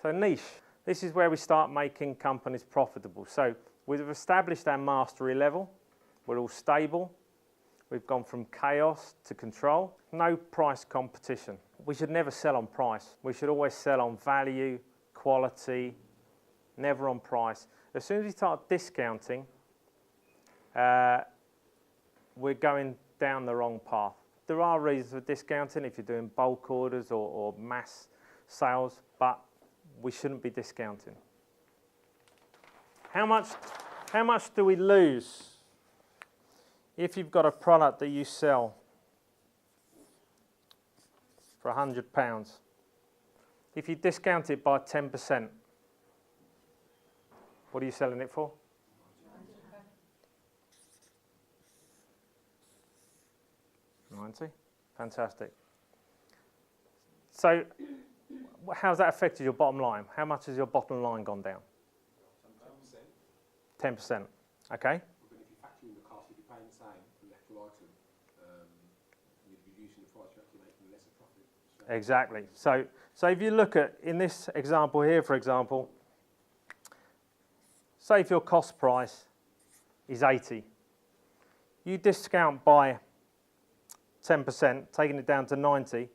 So niche, this is where we start making companies profitable. So we've established our mastery level, we're all stable, we've gone from chaos to control, no price competition. We should never sell on price, we should always sell on value, quality, never on price. As soon as we start discounting, we're going down the wrong path. There are reasons for discounting if you're doing bulk orders or mass sales, but we shouldn't be discounting. How much do we lose if you've got a product that you sell for £100? If you discount it by 10%, what are you selling it for? 90. Fantastic. So how's that affected your bottom line? How much has your bottom line gone down? 10%. 10%. Okay. But if you factor in the cost, if you're paying the same for the actual item, you're reducing the price, you're actually making lesser profit. Exactly. So if you look at, in this example here, for example, say if your cost price is 80, you discount by 10%, taking it down to 90,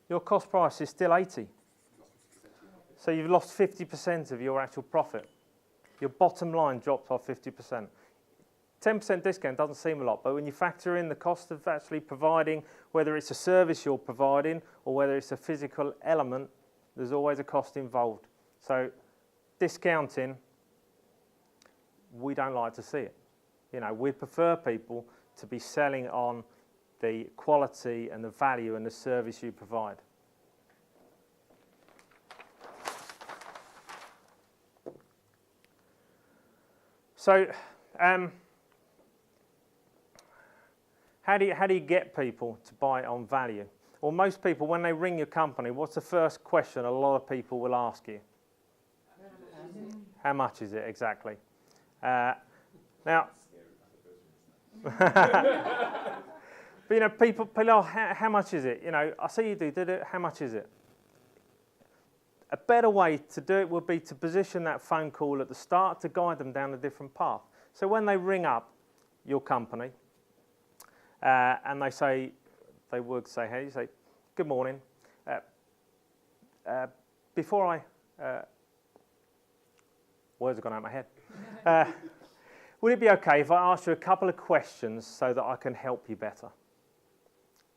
your cost price is still 80. So you've lost 50% of your actual profit. Your bottom line drops by 50%. 10% discount doesn't seem a lot, but when you factor in the cost of actually providing, whether it's a service you're providing or whether it's a physical element, there's always a cost involved. So discounting, we don't like to see it. You know, we prefer people to be selling on the quality and the value and the service you provide. So, how do you get people to buy on value? Well, most people, when they ring your company, what's the first question a lot of people will ask you? How much is it, exactly? Now, but you know, people oh, how much is it? You know, I see you did it, how much is it? A better way to do it would be to position that phone call at the start to guide them down a different path. So when they ring up your company and they say, hey, you say, good morning. Before I, words have gone out of my head. Would it be okay if I ask you a couple of questions so that I can help you better?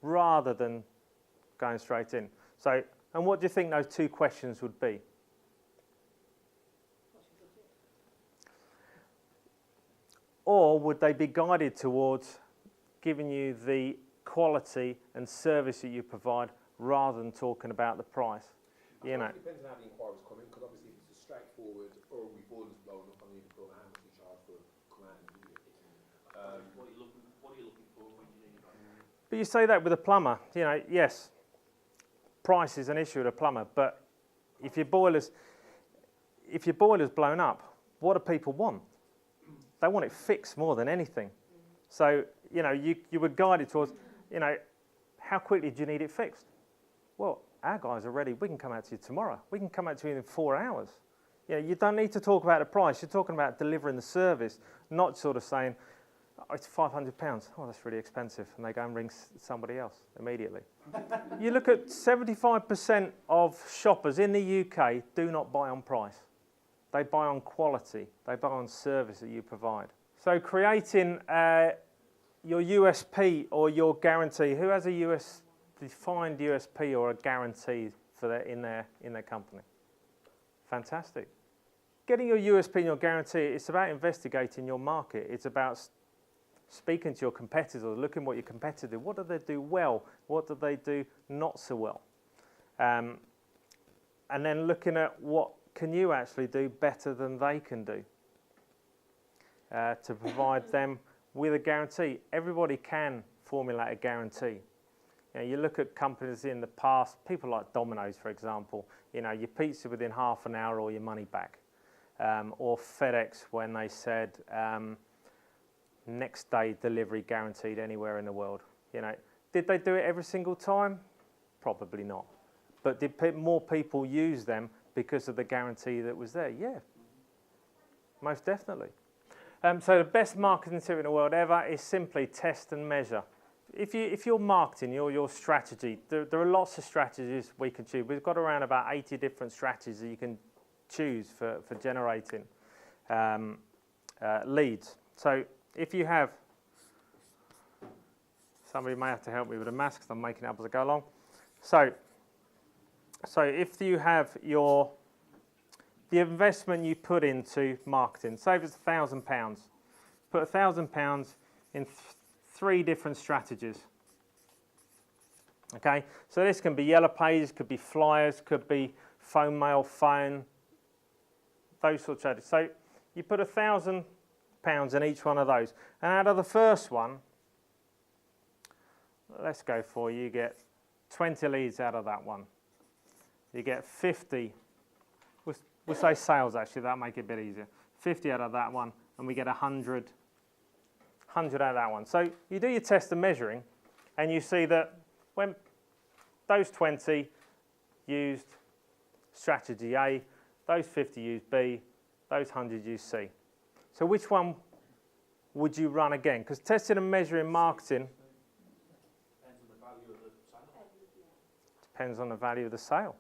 Rather than going straight in. So, and what do you think those two questions would be? Or would they be guided towards giving you the quality and service that you provide rather than talking about the price? You know. It depends on how the inquiries come in, because obviously if it's a straightforward, or we boilers blown up, I need to put how much you charge for command. What are you looking for when you need it? But you say that with a plumber, you know, yes, price is an issue with a plumber, but if your boiler's blown up, what do people want? They want it fixed more than anything. So, you know, you would guide it towards, you know, how quickly do you need it fixed? Well, our guys are ready. We can come out to you tomorrow. We can come out to you in 4 hours. You know, you don't need to talk about the price. You're talking about delivering the service, not sort of saying, oh, it's £500. Oh, that's really expensive. And they go and ring somebody else immediately. You look at 75% of shoppers in the UK do not buy on price. They buy on quality. They buy on service that you provide. So creating your USP or your guarantee. Who has a defined USP or a guarantee for their, in their company? Fantastic. Getting your USP and your guarantee, it's about investigating your market. It's about speaking to your competitors, looking what your competitors do. What do they do well? What do they do not so well? And then looking at what can you actually do better than they can do to provide them with a guarantee. Everybody can formulate a guarantee. You know, you look at companies in the past, people like Domino's, for example, you know, your pizza within half an hour or your money back. Or FedEx when they said next day delivery guaranteed anywhere in the world. You know, did they do it every single time? Probably not. But did more people use them because of the guarantee that was there? Yeah, most definitely. So the best marketing tip in the world ever is simply test and measure. If you're marketing, your strategy, there are lots of strategies we can choose. We've got around about 80 different strategies that you can choose for generating leads. So if you have, somebody may have to help me with the maths because I'm making it up as I go along. So if you have the investment you put into marketing, say if it's £1,000, put £1,000 in 3 different strategies. Okay, so this can be yellow pages, could be flyers, could be phone, mail, phone, those sorts of strategies. So you put £1,000 in each one of those, and out of the first one, let's go for you get 20 leads out of that one. You get 50. We'll say sales actually, that'll make it a bit easier. 50 out of that one, and we get 100 out of that one. So you do your test and measuring, and you see that when those 20 used strategy A, those 50 used B, those 100 used C. So which one would you run again? Because testing and measuring marketing depends on the value of the sale.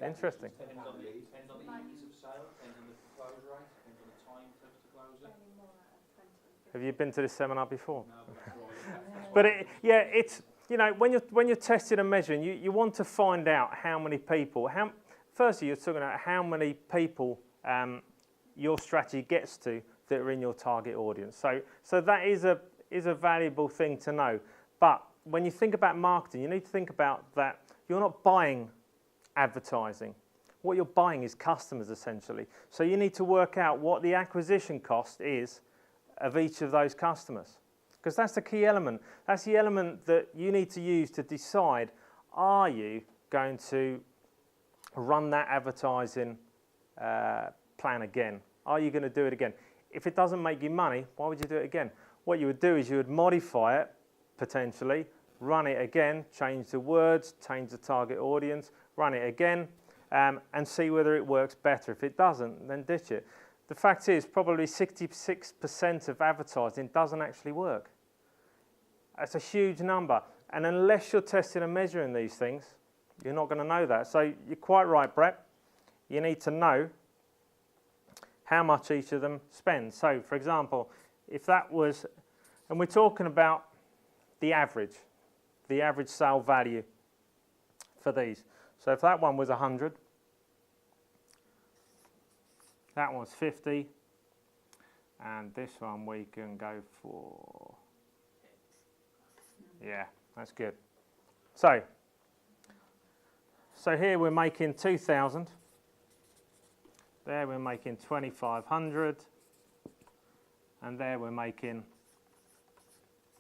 Interesting. Depends on the ease of sale, depends on the close rate, depends on the time it takes to close it. Have you been to this seminar before? No, But it's when you're testing and measuring, you want to find out how many people. Firstly, you're talking about how many people your strategy gets to that are in your target audience. So that is a valuable thing to know. But when you think about marketing, you need to think about that you're not buying advertising. What you're buying is customers, essentially. So you need to work out what the acquisition cost is of each of those customers, because that's the key element. That's the element that you need to use to decide, are you going to run that advertising plan again? Are you going to do it again? If it doesn't make you money, why would you do it again? What you would do is you would modify it, potentially, run it again, change the words, change the target audience, run it again, and see whether it works better. If it doesn't, then ditch it. The fact is, probably 66% of advertising doesn't actually work. That's a huge number. And unless you're testing and measuring these things, you're not going to know that. So you're quite right, Brett. You need to know how much each of them spend. So, for example, if that was, and we're talking about the average sale value for these. So if that one was 100, that one's 50, and this one we can go for, yeah, that's good. So here we're making 2,000, there we're making 2,500, and there we're making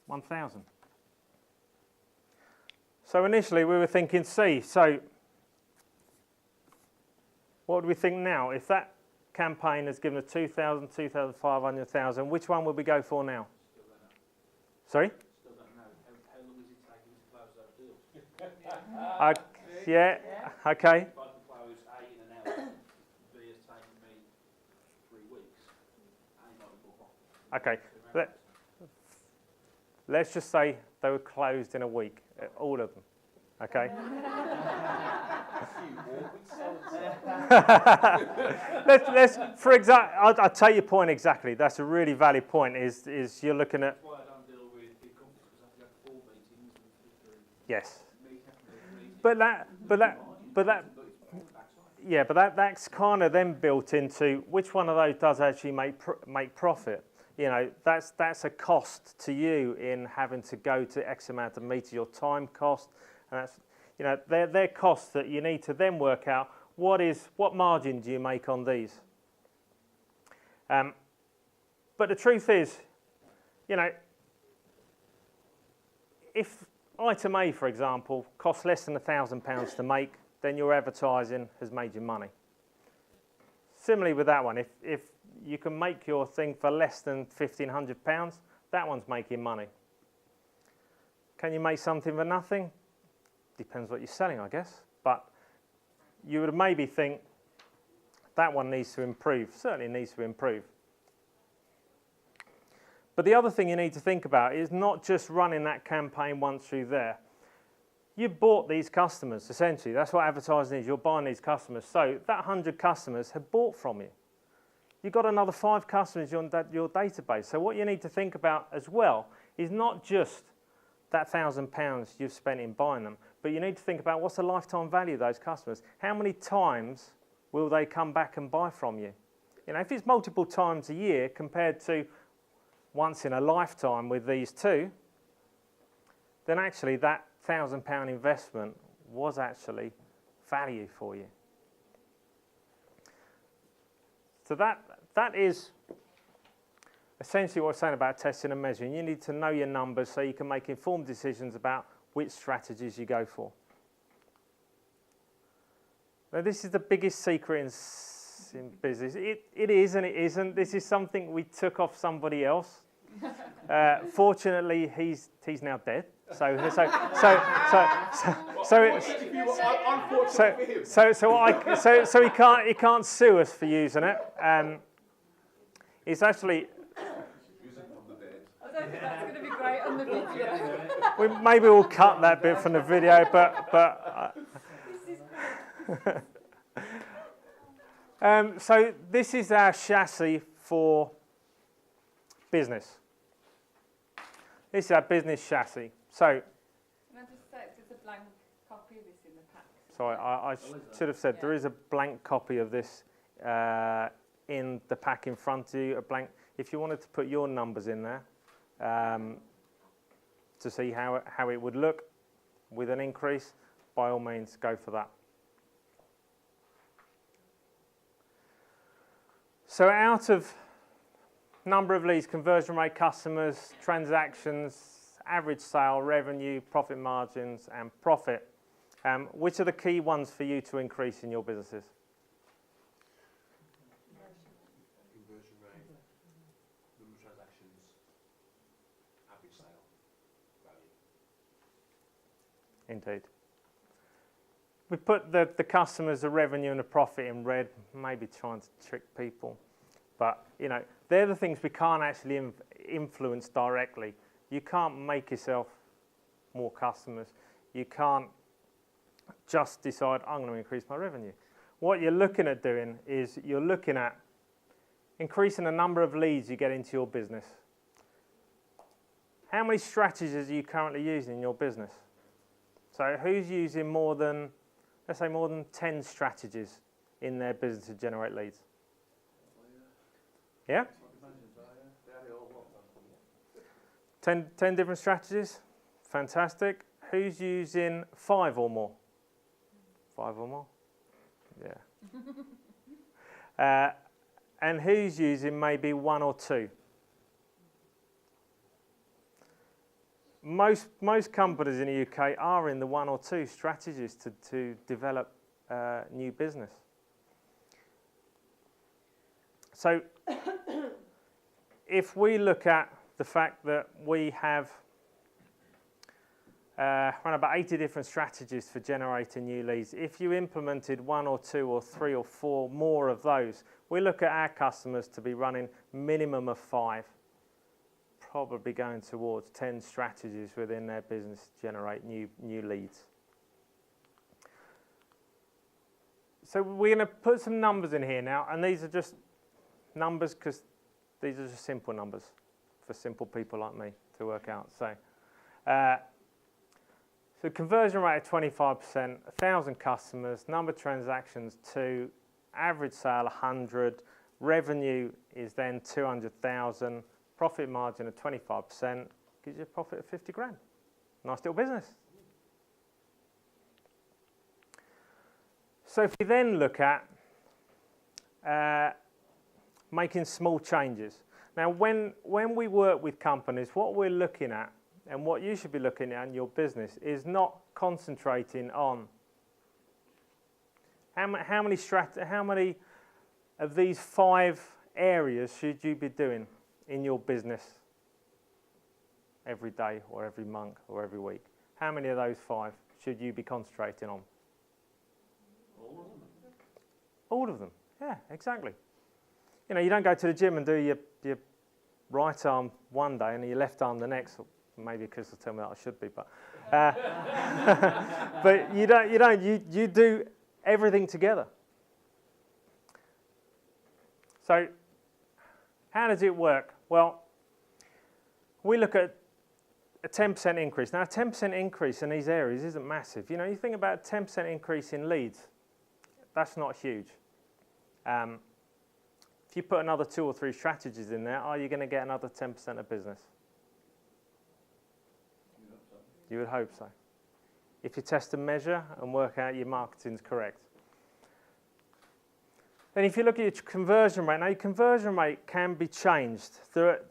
1,000. So initially we were thinking C. So what do we think now? If that campaign has given us 2,000, 2,500, 1,000, which one would we go for now? Still don't know. Sorry? Still don't know. How long is it taking to close those deals? Yeah, okay. If I can close A in an hour, B has taken me 3 weeks. Ain't not more. Okay. Let's just say they were closed in a week, all of them. Okay. let's for example, I'll tell your point exactly. That's a really valid point. Is you're looking at. That's why I don't deal with big companies, because I have to have 4 meetings with Yes. But that's kind of then built into which one of those does actually make profit. You know, that's a cost to you in having to go to X amount of meters, your time cost, and that's, you know, they're costs that you need to then work out what margin do you make on these. But the truth is, you know, if item A, for example, costs less than £1,000 to make, then your advertising has made you money. Similarly with that one, if you can make your thing for less than £1,500, that one's making money. Can you make something for nothing? Depends what you're selling, I guess. But you would maybe think that one needs to improve, certainly needs to improve. But the other thing you need to think about is not just running that campaign once through there. You bought these customers, essentially. That's what advertising is. You're buying these customers. So that 100 customers have bought from you. You've got another 5 customers on your database. So what you need to think about as well is not just that £1,000 you've spent in buying them, but you need to think about what's the lifetime value of those customers. How many times will they come back and buy from you? You know, if it's multiple times a year compared to once in a lifetime with these two, then actually that £1,000 investment was actually value for you. So that is essentially what I'm saying about testing and measuring. You need to know your numbers so you can make informed decisions about which strategies you go for. Now, this is the biggest secret in business. It is and it isn't. This is something we took off somebody else. Fortunately, he's now dead. So he can't sue us for using it. It's actually. I don't think that's going to be great on the video. Maybe we'll cut that bit from the video, but so this is our chassis for business. This is our business chassis. So, can I just say there's a blank copy of this in the pack? sorry, I should have said there is a blank copy of this in the pack in front of you. A blank. If you wanted to put your numbers in there to see how it would look with an increase, by all means, go for that. So out of number of leads, conversion rate, customers, transactions, average sale, revenue, profit margins, and profit, which are the key ones for you to increase in your businesses? Conversion rate, number of transactions, average sale, value. Indeed. We put the customers, the revenue, and the profit in red, maybe trying to trick people. But, you know, they're the things we can't actually influence directly. You can't make yourself more customers. You can't just decide, I'm going to increase my revenue. What you're looking at doing is you're looking at increasing the number of leads you get into your business. How many strategies are you currently using in your business? So who's using more than, let's say, more than 10 strategies in their business to generate leads? Yeah? 10 different strategies? Fantastic. Who's using 5 or more? 5 or more? Yeah. And who's using maybe 1 or 2? Most companies in the UK are in the 1 or 2 strategies to develop new business. So if we look at the fact that we have around about 80 different strategies for generating new leads, if you implemented 1 or 2 or 3 or 4 more of those, we look at our customers to be running minimum of 5, probably going towards 10 strategies within their business to generate new leads. So we're going to put some numbers in here now, and these are just numbers because these are just simple numbers for simple people like me to work out. So conversion rate of 25%, 1,000 customers, number of transactions 2, average sale 100, revenue is then 200,000, profit margin of 25%, gives you a profit of 50 grand. Nice little business. So if you then look at making small changes. Now, when we work with companies, what we're looking at and what you should be looking at in your business is not concentrating on how many of these 5 areas should you be doing in your business every day or every month or every week. How many of those 5 should you be concentrating on? All of them. All of them. Yeah, exactly. You know, you don't go to the gym and do your right arm one day and your left arm the next. Maybe Chris will tell me that I should be, but but you don't. You do everything together. So, how does it work? Well, we look at a 10% increase. Now, a 10% increase in these areas isn't massive. You know, you think about a 10% increase in leads, that's not huge. If you put another 2 or 3 strategies in there, are you going to get another 10% of business? You would hope so. If you test and measure and work out your marketing's correct. Then if you look at your conversion rate, now your conversion rate can be changed.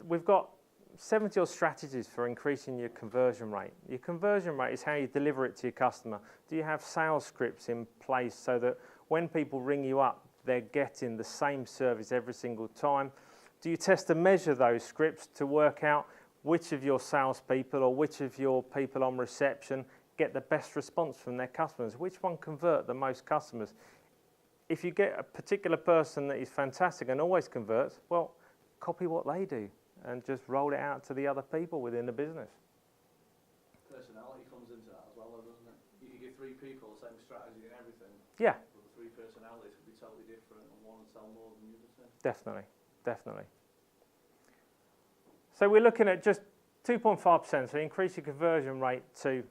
We've got 70 odd strategies for increasing your conversion rate. Your conversion rate is how you deliver it to your customer. Do you have sales scripts in place so that when people ring you up, they're getting the same service every single time? Do you test and measure those scripts to work out which of your salespeople or which of your people on reception get the best response from their customers? Which one convert the most customers? If you get a particular person that is fantastic and always converts, well, copy what they do and just roll it out to the other people within the business. Personality comes into that as well, doesn't it? You can give 3 people the same strategy and everything. Yeah. But the 3 personalities could be totally different, and one will sell more than the other. Definitely, definitely. So we're looking at just 2.5%, so increase your conversion rate to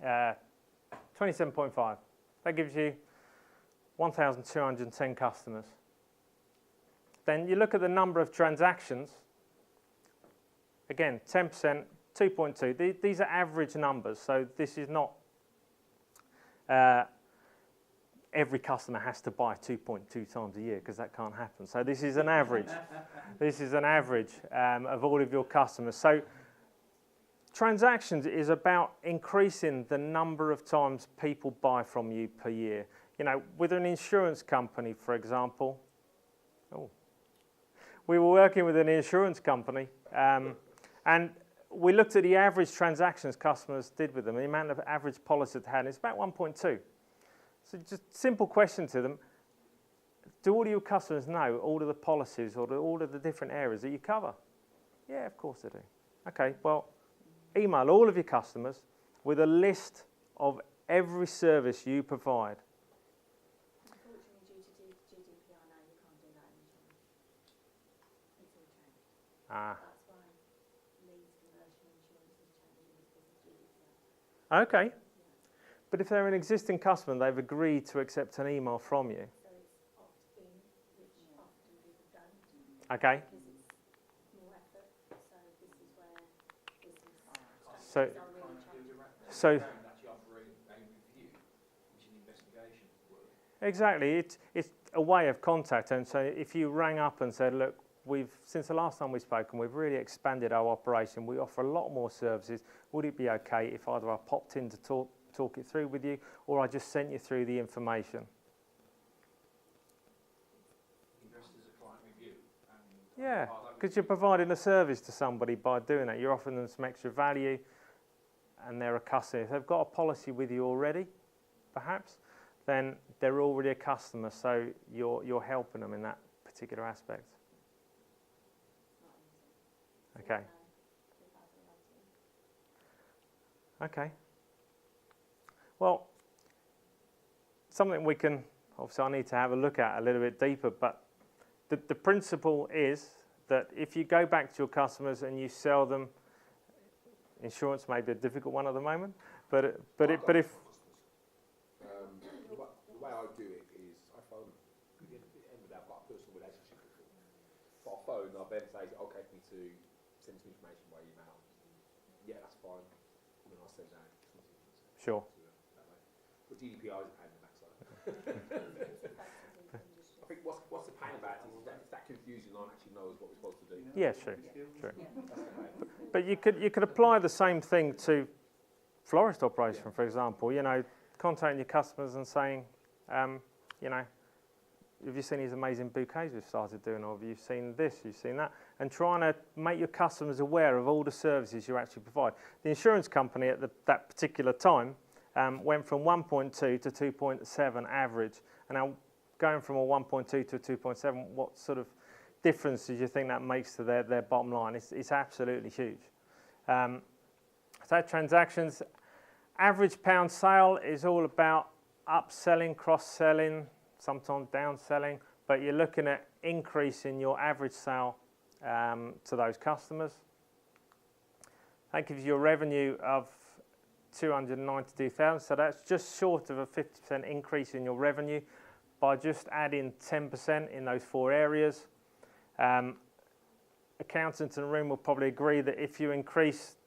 27.5. That gives you 1,210 customers. Then you look at the number of transactions. Again, 10%, 2.2. These are average numbers, so this is not every customer has to buy 2.2 times a year, because that can't happen. So this is an average. This is an average of all of your customers. So transactions is about increasing the number of times people buy from you per year. You know, with an insurance company, for example, we were working with an insurance company, and we looked at the average transactions customers did with them, the amount of average policy they had. It's about 1.2. So just simple question to them: do all of your customers know all of the policies or all of the different areas that you cover? Yeah, of course they do. Okay, well, email all of your customers with a list of every service you provide. Unfortunately, due to GDPR now, you can't do that in insurance. It's all changed. Ah. That's why leads conversion insurance is changing, because of GDPR. Okay. Yeah. But if they're an existing customer, they've agreed to accept an email from you. So it's opt-in, which often people don't. Okay. Because it's more effort. So this is where business So- strategies are really changing. So Actually offering a review, which is an investigation work. exactly, it's a way of contact. And so if you rang up and said, look, since the last time we've spoken, we've really expanded our operation. We offer a lot more services. Would it be okay if either I popped in to talk it through with you, or I just sent you through the information? Invest as a client review. Yeah, because you're providing a service to somebody by doing that. You're offering them some extra value, and they're a customer. If they've got a policy with you already, perhaps, then they're already a customer, so you're helping them in that particular aspect. Okay. Okay. Well, something we can, obviously I need to have a look at a little bit deeper, but the principle is that if you go back to your customers and you sell them, insurance may be a difficult one at the moment, but if The way I do it is I phone them. At the end of that, I've got a personal relationship with them. So I'll phone and I'll then say, okay for me to send some information by email. Yeah, that's fine. And then I'll send out something. Sure. That way. But GDPR is a pain in the backside. I think what's the pain about it is that it's that confusion. No one actually knows what we're supposed to do. Yeah, true. True. Yeah. That's the pain. But you could apply the same thing to florist operation, for example. You know, contacting your customers and saying, you know, have you seen these amazing bouquets we've started doing, or have you seen this, you've seen that, and trying to make your customers aware of all the services you actually provide. The insurance company at that particular time went from 1.2 to 2.7 average, and now going from a 1.2 to a 2.7, what sort of difference do you think that makes to their bottom line? It's absolutely huge. So transactions, average pound sale is all about upselling, cross-selling, sometimes downselling, but you're looking at increasing your average sale to those customers. That gives you a revenue of 292,000, so that's just short of a 50% increase in your revenue by just adding 10% in those 4 areas. Accountants in the room will probably agree that if you increase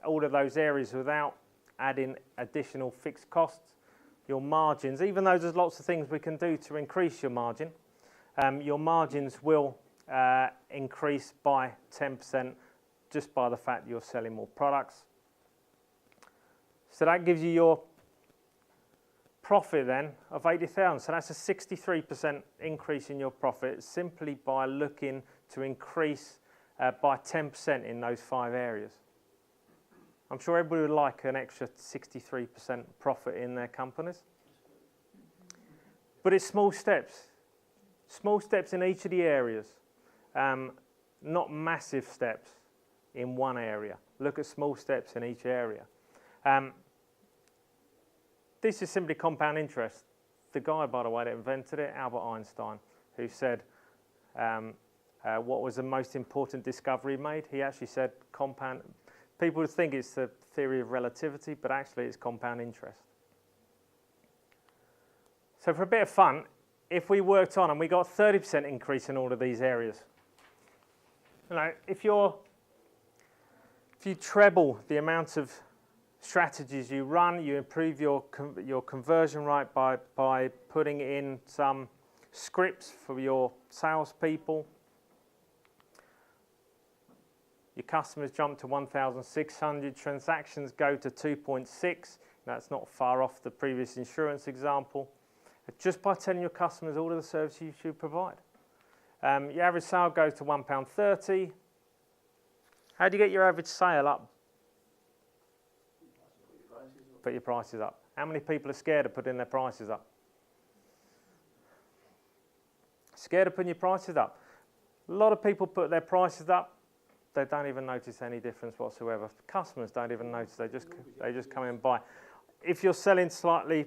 all of those areas without adding additional fixed costs, your margins, even though there's lots of things we can do to increase your margins will increase by 10% just by the fact you're selling more products. So that gives you your profit then of 80,000. So that's a 63% increase in your profit simply by looking to increase by 10% in those 5 areas. I'm sure everybody would like an extra 63% profit in their companies. But it's small steps in each of the areas, not massive steps in one area. Look at small steps in each area. This is simply compound interest. The guy, by the way, that invented it, Albert Einstein, who said what was the most important discovery he made? He actually said compound. People would think it's the theory of relativity, but actually it's compound interest. So for a bit of fun, if we worked on and we got 30% increase in all of these areas, if you treble the amount of strategies you run, you improve your conversion rate by putting in some scripts for your salespeople. Your customers jump to 1,600, transactions go to 2.6. That's not far off the previous insurance example. Just by telling your customers all of the services you should provide. Your average sale goes to £1.30. How do you get your average sale up? Put your prices up. How many people are scared of putting their prices up? Scared of putting your prices up. A lot of people put their prices up. They don't even notice any difference whatsoever. Customers don't even notice. They just come in and buy. If you're selling slightly,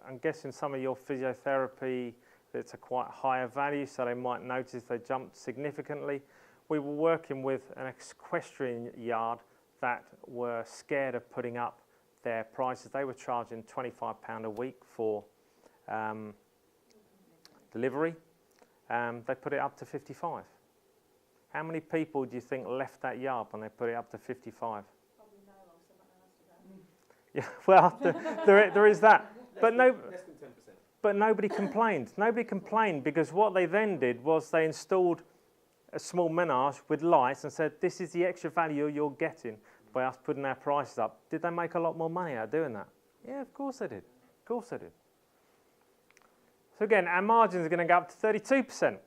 I'm guessing some of your physiotherapy, it's a quite higher value, so they might notice they jumped significantly. We were working with an equestrian yard that were scared of putting up their prices. They were charging £25 a week for delivery. They put it up to 55. How many people do you think left that yard when they put it up to 55? Probably no, or someone else to go. Yeah, well, there is that. But no. Less than 10%. But nobody complained. Nobody complained because what they then did was they installed a small menage with lights and said, this is the extra value you're getting by us putting our prices up. Did they make a lot more money out of doing that? Yeah, of course they did. Of course they did. So again, our margins are going to go up to 32%.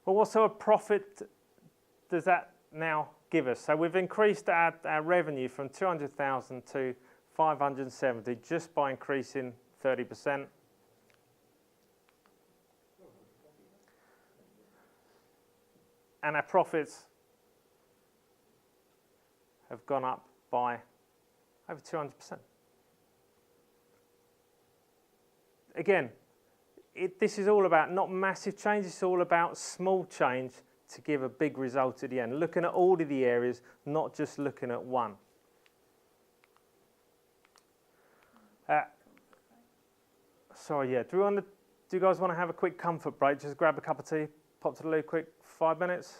Well, what sort of profit does that now give us? So we've increased our revenue from 200,000 to 570 just by increasing 30%. And our profits have gone up by over 200%. Again, this is all about not massive change, it's all about small change to give a big result at the end. Looking at all of the areas, not just looking at one. Sorry, yeah. Do you guys want to have a quick comfort break? Just grab a cup of tea, pop to the loo quick, 5 minutes?